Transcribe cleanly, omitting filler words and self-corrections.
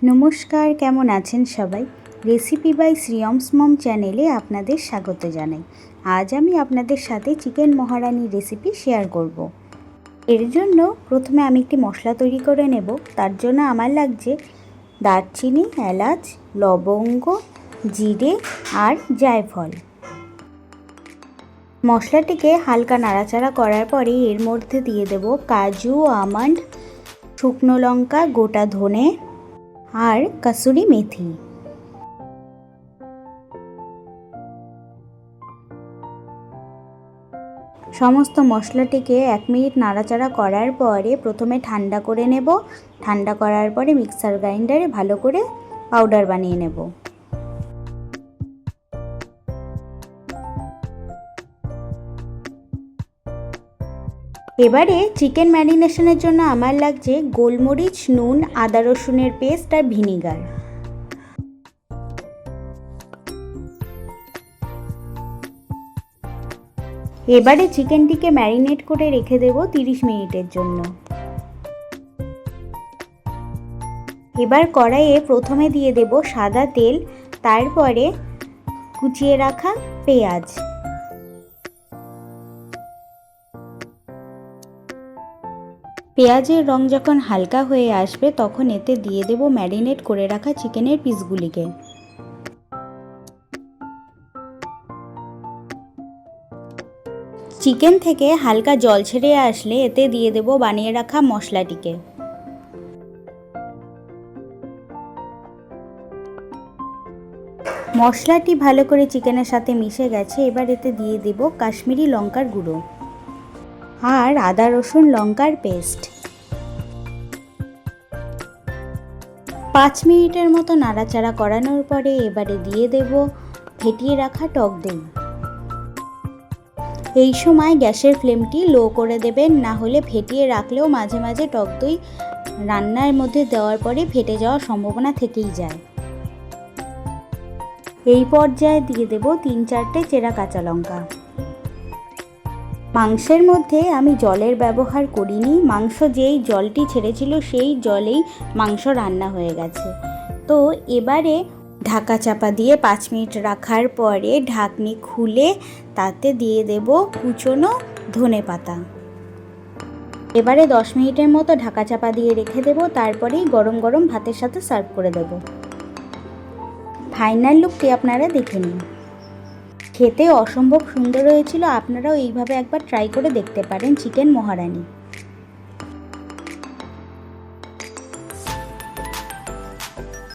নমস্কার, কেমন আছেন সবাই? রেসিপি বাই শ্রিয়মস মম চ্যানেলে আপনাদের স্বাগত জানাই। আজ আমি আপনাদের সাথে চিকেন মহারানি রেসিপি শেয়ার করব। এর জন্য প্রথমে আমি একটি মশলা তৈরি করে নেব। তার জন্য আমার লাগছে দারচিনি, এলাচ, লবঙ্গ, জিরে আর জায়ফল। মশলাটিকে হালকা নাড়াচাড়া করার পরে এর মধ্যে দিয়ে দেব কাজু, আমন্ড, শুকনো লঙ্কা, গোটা ধনে আর কাসুরি মেথি। সমস্ত মশলাটিকে 1 মিনিট নাড়াচাড়া করার পরে প্রথমে ঠান্ডা করে নেব। ঠান্ডা করার পরে মিক্সার গ্রাইন্ডারে ভালো করে পাউডার বানিয়ে নেব। এবারে চিকেন ম্যারিনেশনের জন্য আমার লাগছে গোলমরিচ, নুন, আদা রসুনের পেস্ট আর ভিনিগার। এবারে চিকেনটিকে ম্যারিনেট করে রেখে দেব 30 মিনিটের জন্য। এবার কড়াইয়ে প্রথমে দিয়ে দেব সাদা তেল, তারপরে কুচিয়ে রাখা পেঁয়াজ। পেঁয়াজের রং যখন হালকা হয়ে আসবে তখন এতে দিয়ে দেব ম্যারিনেট করে রাখা চিকেনের পিসগুলিকে। চিকেন থেকে হালকা জল ছেড়ে আসলে এতে দিয়ে দেব বানিয়ে রাখা মশলাটিকে। মশলাটি ভালো করে চিকেনের সাথে মিশে গেছে। এবার এতে দিয়ে দেব কাশ্মীরি লঙ্কার গুঁড়ো আর আদা রসুন লঙ্কার পেস্ট। 5 মিনিটের মতো নাড়াচাড়া করানোর পরে এবারে দিয়ে দেব ফেটিয়ে রাখা টক দই। এই সময় গ্যাসের ফ্লেমটি লো করে দেবেন, না হলে ফেটিয়ে রাখলেও মাঝে মাঝে টক দই রান্নার মধ্যে দেওয়ার পরে ফেটে যাওয়ার সম্ভাবনা থেকেই যায়। এই পর্যায়ে দিয়ে দেব 3-4টে চেরা কাঁচা লঙ্কা। মাংসের মধ্যে আমি জলের ব্যবহার করিনি। মাংস যেই জলটি ছেড়েছিল সেই জলেই মাংস রান্না হয়ে গেছে। তো এবারে ঢাকা চাপা দিয়ে 5 মিনিট রাখার পরে ঢাকনি খুলে তাতে দিয়ে দেব কুচনো ধনেপাতা। এবারে 10 মিনিটের মতো ঢাকা চাপা দিয়ে রেখে দেব। তারপরেই গরম গরম ভাতের সাথে সার্ভ করে দেব। ফাইনাল লুকটি আপনারা দেখে নিন। খেতে অসম্ভব সুন্দর হয়েছিল। আপনারাও এইভাবে একবার ট্রাই করে দেখতে পারেন চিকেন মহারানি।